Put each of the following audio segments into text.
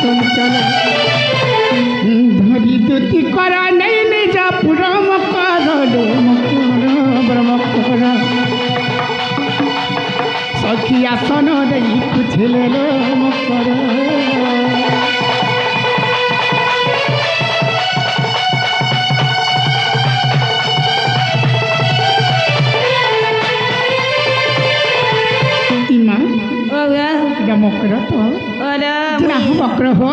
চলো ধরি দুতি করা নেই নিজা পুরো মকর ব্রহ্মকর সখী আসন দেই পুছিলে লো মকর मकर तो मकर हो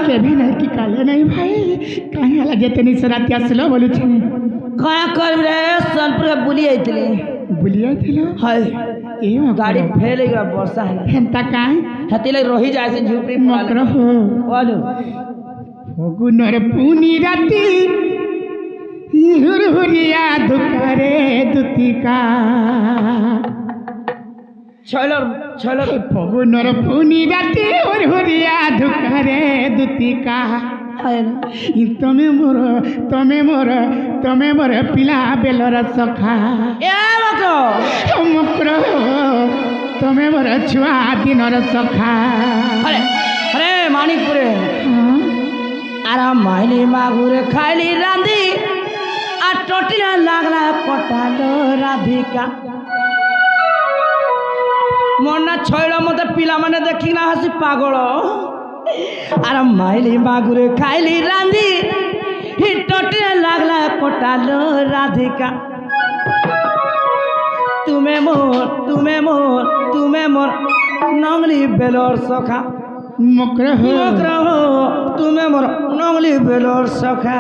केभी नहीं कि काले नहीं भाई कहीं वाला जेते नहीं सराती आसलो बोलु छे कया कर रे सोनपुर बुली आइथिलो हाय ए गाड़ी फेल गया वर्षा है हेंता काई हतिले रही जाय से झुपड़ी मकर हो बोलो फगुनर पुनी राती हुरहुरिया दुकरे दुतिका छलर फगुनर पुनी राती हुरहुरिया दुकरे दुतिका तमे मोर पिला बेलर सखा ए मकर तमे मोर छुआ दिनर सखा अरे मानिकपुरे आराम माइली मागुरे खाइली रांधी आ टोटिया लागला पटालो राधिका मना छैल मत पिला माने देखी ना हसी पागल आर माइली मागुरे खाइली रांधी ही टोटिया लागला पटालो राधिका तुम्हें मोर नंगली बेलर सखा मकर हो तुम्हें मोर नंगली बेलर सखा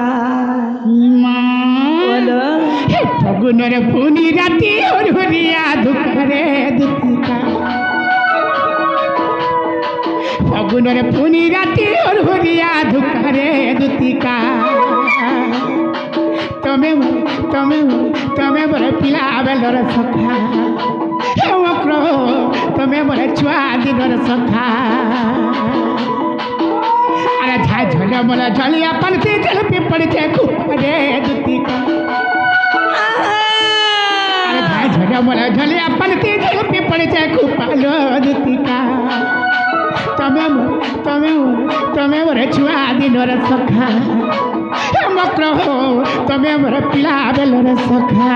फगुनर पुनी राती हुरहुरिया दुकरे दुतिका फगुनर पुनी राती हुरहुरिया दुकरे दुतिका तमे मोर पिला बेलर सखा मकर तमे मोर छुआ दिनर सखा अरे झा झल मोर झलिया पनती जल पे पड़े खूबरे दुतिका अरे झा झल मोर झलिया पनती जल पे पड़े खूबलो दुतिका तमे मोर छुआ दिनर सखा मकर हो तमे मोर पिला बेलर सखा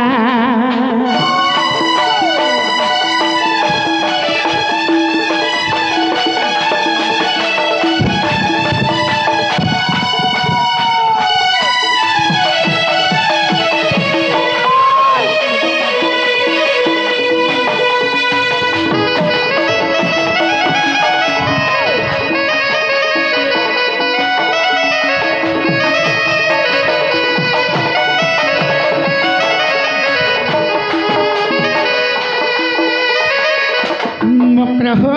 हो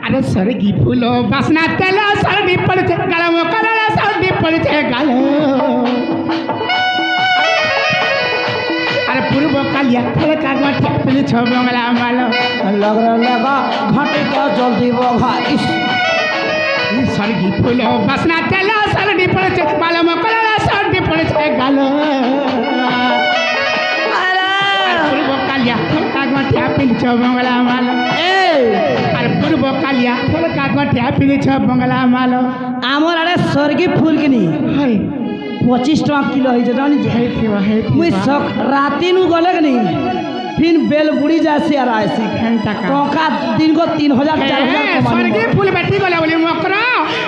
अरे सरगी फूलो बासना तेल सर्दी पड़ते गलम करला सर्दी पड़ते गल अरे पूर्व कालिया थोड़ा का गठिया पिली छ बंगला मालो लगा घाटे का जल्दी बघा सरगी फूलो बासना तेल सर्दी पड़ते गलम करला सर्दी पड़ते गल पूर्व कालिया थोड़ा का गठिया पिली छ बंगला मालो पूर्व कालिया थोड़ा गठिया पिली छ बंगला मालो आमर अरे स्वर्गी फूल किनी 25 टका किलो है जानी मुई सक राती नु गले कि नहीं फिर बेल बुड़ी जासी आ आसी टका दिन को 3000 4000 स्वर्गी फूल बैठी गले बोली मकरा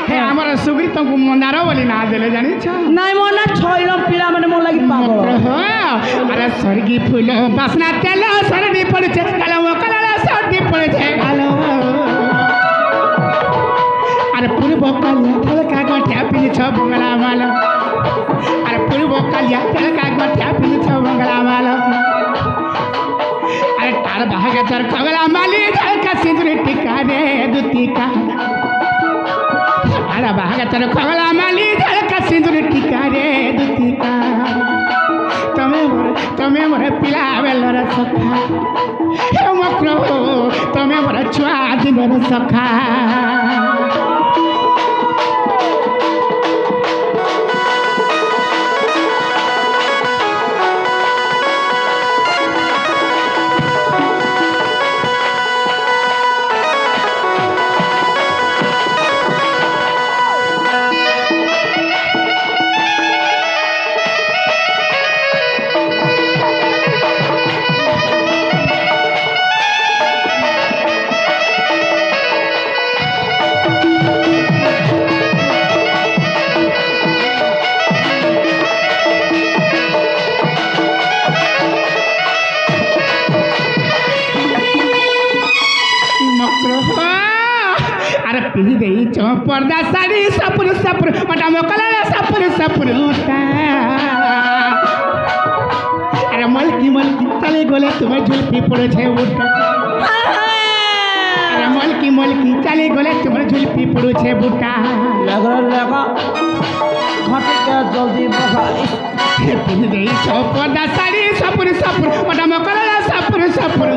हे हमर सुग्री तुमको मंदार बोली ना देले जानी छ नहीं मोला छोइलो पीला माने मोला लगी पागल हो अरे स्वर्गी फूल बासना तेल सर्दी पड़े गलम कलला सर्दी पड़े गलो अरे पूर्व कालिया थोड़ा गठिया पिली छ बंगला मालो अरे पूर्व कालिया थोड़ा गठिया पिली छ बंगला मालो अरे तार भागे तर कगला माली का सिंदूर टिका रे दुतिका अरे भागे तर कगला माली का सिंदूर टिका रे दुतिका तमे मोर पिला बेलर सखा मकर तमे मोर छुआ दिनर सखा अरे पिंधी देई चो पर्दा साड़ी सपुर सपुर मटा मोकला सपुर सपुर अरे मलकी मलकी चले गोले तुम्हें झुलपी पड़े छे बुटा अरे मलकी मलकी चले गोले तुम्हें झुलपी पड़े छे बुटा लगा घटे के जल्दी बहा पिंधी देई चो पर्दा साड़ी सपुर सपुर मटा मोकला सपुर सपुर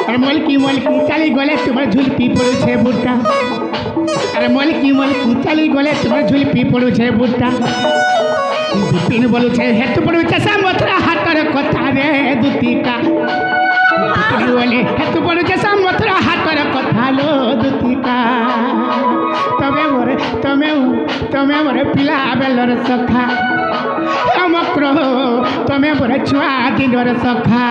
अरे मलकी मलकी चली गले तुम्हारे झुलपी पड़ो छे बुटा अरे मलकी मलकी चली गले तुम्हारे झुलपी पड़ो छे बुटा बिपिन बोलो छे हेतु पड़ो चसा मथुरा हाटर कथा रे दुतिका बिपिन बोले हेतु पड़ो चसा मथुरा हाटर कथा लो दुतिका तमे मोरे पिला बेलर सखा मक्रो तमे मोरे छुआ दिनर सखा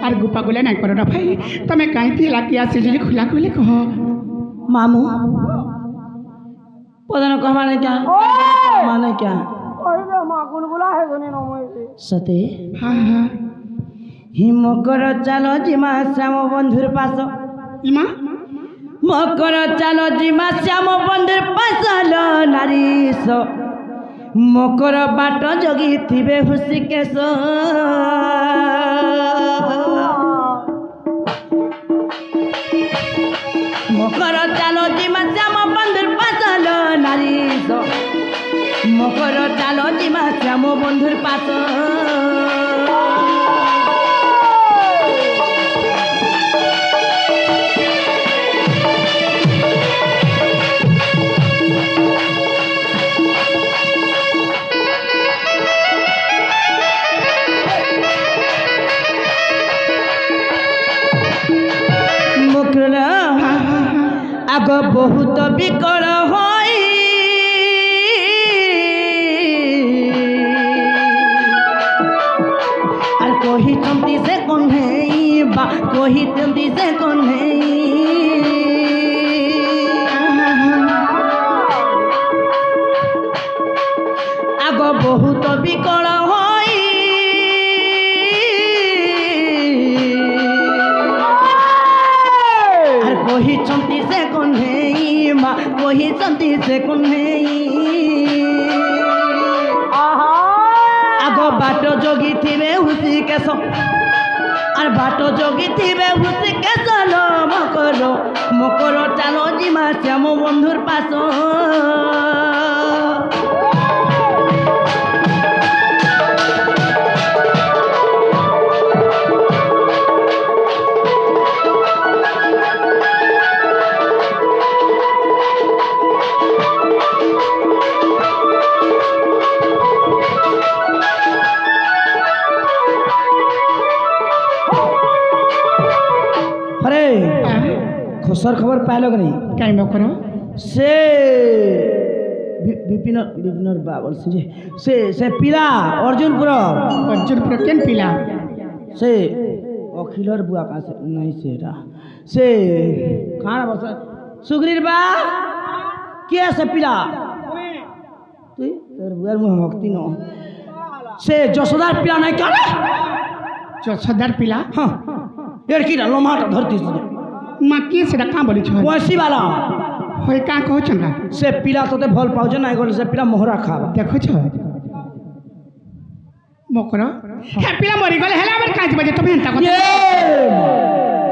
আর গুপা গুলা নাই করো না ভাই তুমি কাই পিলা কি আছে যদি খুলা খুলে কহ मामू पता न कहा माने क्या सते हाँ हाँ हिमकर चालो जिमा श्याम बंधुर पास इमा मकर चालो जिमा श्याम बंधुर पास नारी सो मकर बाट जगी थिबे हुसी केस मकर चालो जिमा श्याम बंधुर पास नारी सो मकर चालो जिमा श्याम बंधुर पास आग बहुत विकल होई और कोही चंदी से कोन्हे बा कोही चंदी से कोन्हे आग बहुत विकल होई और कोही चंदी से वही चंदी से कुन्हे आगो बाटो जोगी थी हुसी केस और बाटो जोगी थी हुसी केस लो मकरो चालो जिमा श्याम बंधुर पास खुशर खबर पाइल कि नहीं कहीं मकरो से विपिन बाबल से पिला अर्जुनपुर केन पिला से अखिलर बुआ का से नहीं से खाना बस सुग्रीर बा क्या से पिला तू तेर बुआर मुंह भक्ति न से जसोदार पिला नहीं क्या जसोदार पिला हां यार की लोमाट धरती से माँ किए से कहाँ बोली छो वैसी वाला होय का कहो चंगा से पिला तोते भल पाउजे ना गले से पिला मोहरा खा देखो छ मकरो हे पिला मरी गले हेला हमर काज बजे तबे हंता ये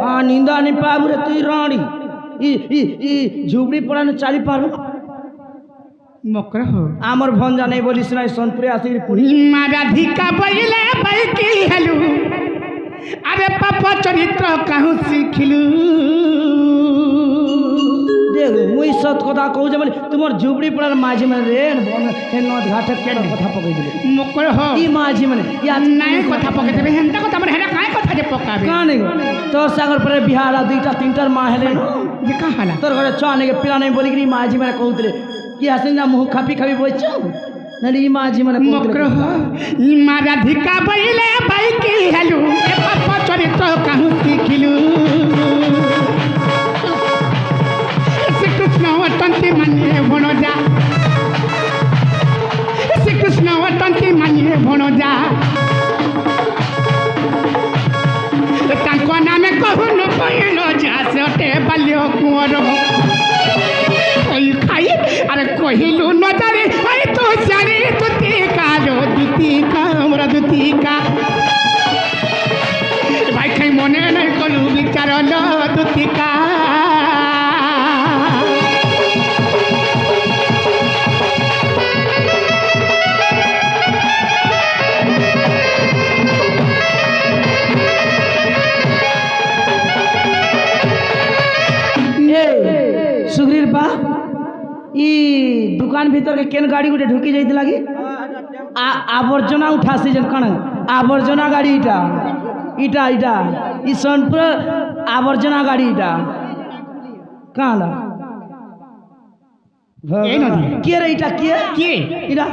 आ निंदा नि पाबु रे तू रानी ई झुबड़ी पड़ा न चाली पार मकरो हो आमर भंजा नहीं बोली सुनाई सोनपुरे आसी पुरी मारा धिका बइले बैकी हेलु अरे पापा चरित्र कहूँ सीखलू देख मुई সত কথা কହୁছে বলে তোমার ঝুপড়ি পড়ার মাঝি মানে রে নদ ঘাটে কথা পকাই দিলে মকর হ ই মাঝি মানে নাই কথা পকাই দেবে হেন্তা কথা মানে হেরা কাই কথা যে পকাবে কানে গো তোর সাগর পরে বিহারা দুইটা তিনটার মা হেলে যে কা হালা তোর ঘরে ছ নাকি পিলা নাই বলি কি মাঝি মানে কହୁଥିଲେ কি আসেন না মুখ খাপি খাপি বইছ নালি ই মাঝি মানে মকর হ মা রাধিকা বইলে বাই কি হেলু এ পাপ চরিত্র কাহু শিখিলু শ্রীকৃষ্ণ অতন্তি মানে ভণজা শ্রীকৃষ্ণ অতন্তি মানে ভণজা তাঙ্ক নামে কহুন কহিল যা সটে বাল্য কুঁৱର খাই আরে কহিলু নজারে ওই তো জানি তুতি কালো দুতিকা আমরা দুতিকা ভাই খাই মনে নাই কলু বিচার দুতিকা सुग्रीर बा इ दुकान भीतर के केन गाड़ी गोटे ढुकी जाइते लागी आवर्जना उठासी जन कण आवर्जना गाड़ी इटा इटा इटा इ सोनपुर आवर्जना गाड़ी इटा काला ए नदी के रे इटा के इटा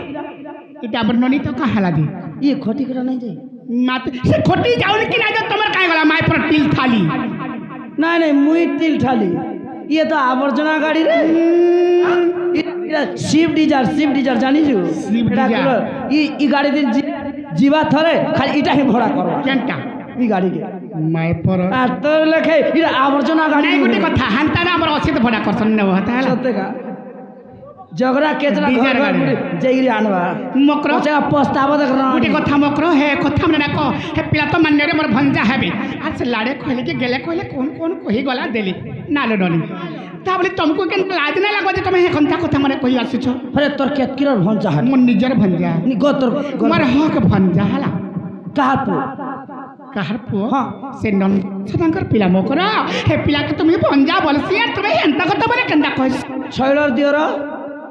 এটা আবার ননি তো কা হালা দি इ खटी करा नहीं जाई মাত সে খটি যাওনি কি না যা তোমার কাই গলা মাই পর টিল থালি नहीं नहीं मुई तिल ठाली ये तो आवर्जना गाड़ी रे स्विफ्ट डिजायर जानी जो स्विफ्ट डिजायर। ई गाड़ी दिन जीवा थरे खाली इटा ही भड़ा करो কেনটা ई गाड़ी के মাই পর आ तो लेखे ई आवर्जना गाड़ी নাই গুটি কথা হান্তা না আমার অসিত ভড়া করছন না হতা হলা सत्य का झगड़ा केचना डिजायर घर गाड़ी। जइरी आनवा মকর ओचा पछतावा देख গুটি रहा কথা মকর হে কথা মানে না ক হে পিলা তো মান্য রে মোর ভঞ্জা হেবে আর সে লাড়ে কইলে কি গেলে কইলে কোন কোন কই গলা দেলি নালো ননি তা বলি তুমকু কেন লাজ না লাগো যে তুমি এখন তা কথা মানে কই আসিছ अरे तोर केत किरर भंजा है মোর নিজের ভঞ্জা नी गोतर মোর হক ভঞ্জা হালা कहार पो কাহার পুଅ ହଁ। ସେ ନନ୍ଦଙ୍କର ପିଲା ମକର ହେ ପିଲାকে তুমি ভঞ্জা বলছি আর তুমি এন্তা কথা বলে কেনটা কইছ छैलर दियर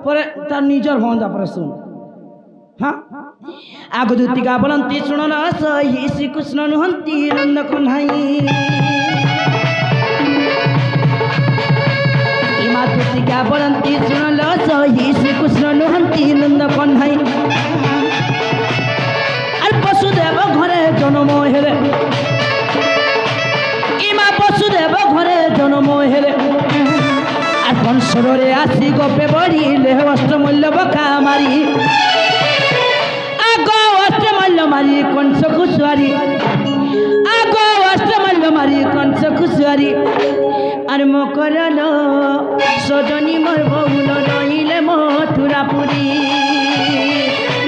परे तार निजर भंजा परे सुन हाँ आगो दुतिका बोलंती सुन न सही श्री कृष्ण नुहंती नंद कन्हाई इमा दुतिका बोलंती सुन ल सही श्री कृष्ण नुहंती नंद कन्हाई আর বসুদেব ঘরে জন্ম হেলে ইমা বসুদেব ঘরে জন্ম হেলে আর কংসরে আসি গোপে বড়িলে অষ্টমূল্য বকা মারি আগ অষ্টমূল্য মারি কংস খুশুয়ারি আগ অষ্টমূল্য মারি কংস খুশুয়ারি আর মকরল সজনী মোর বহুল রহিলে মথুরাপুরী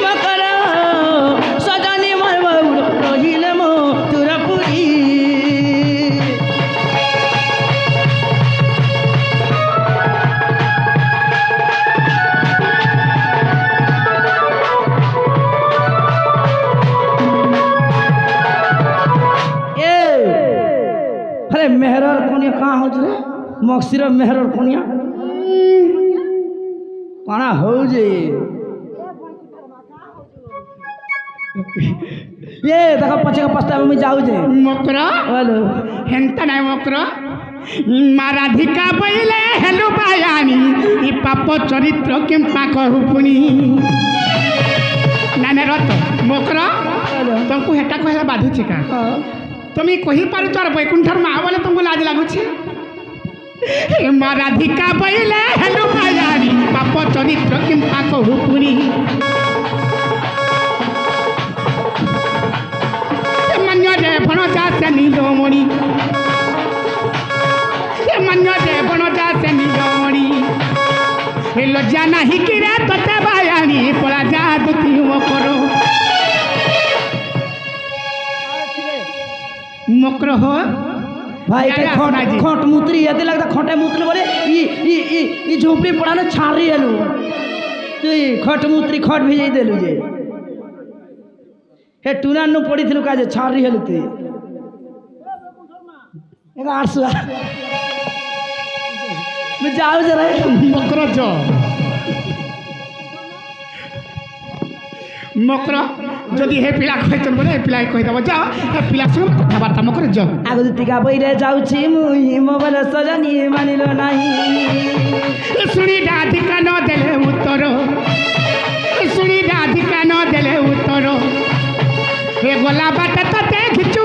মকর সজনী মোর বহুল রহিলে মথুরাপুরী अरे मेहरर कोनिया कहाँ हो रे मक्सिर मेहरर कोनिया कणा हो जे ये देखो पछे का पस्ता में जाऊ जे মকর हेलो হেন্তা নাই মকর মা রাধিকা বইলে হেলু বায়ানি ই পাপ চরিত্র কেম্পা কহুপুনি না না রত মকর हेलो তোমাকে হেটা কহিলা বাধুছে কা তুমি কহি পারুছ আর বৈকুণ্ঠর মা বলে তোমাকে লাজ লাগুছে মা রাধিকা বইলে হেলু বায়ানি পাপ চরিত্র কেম্পা কহুপুনি মান্য রে ভণজা সে নীলমণি মান্য রে ভণজা সে নীলমণি লজ্জা নাহি কিরে তোতে বায়ানি পড়া যা দুতি মকর মকর হ भाई के क्या खोट सुना जी? खोट मुतरी ऐसे लगता खोटे मुतरी बोले ई झोपड़ी पड़ाने छारी एलू तू खोट मुतरी खोट भी जाई देलू जे हे टूना नु पड़ी थिलु काजे छारी हेलु तू एक 800 ମୁଁ ଯାଉଛି ରେ ମକର ଜ ମକର ଯଦି ହେ ପିଲା କହିଛନ୍ ବୋଲେ ହେ ପିଲା କହିଦେବ ଯାଅ ହେ ପିଲା ସଙ୍ଗେ କଥାବାର୍ତ୍ତା ମକର ଜ ଆଗରୁ ଟିକା ବଇରେ ଯାଉଛି ମୁଁ ମୋବାଇଲ ସଜାନି ମାନିଲ ନାହିଁ ଶୁଣି ରାଧିକା ନ ଦେଲେ ଉତ୍ତର ଶୁଣି ରାଧିକା ନ ଦେଲେ ଉତ୍ତର ହେ ଗଲା ବାଟ ତ ଦେଖିଛୁ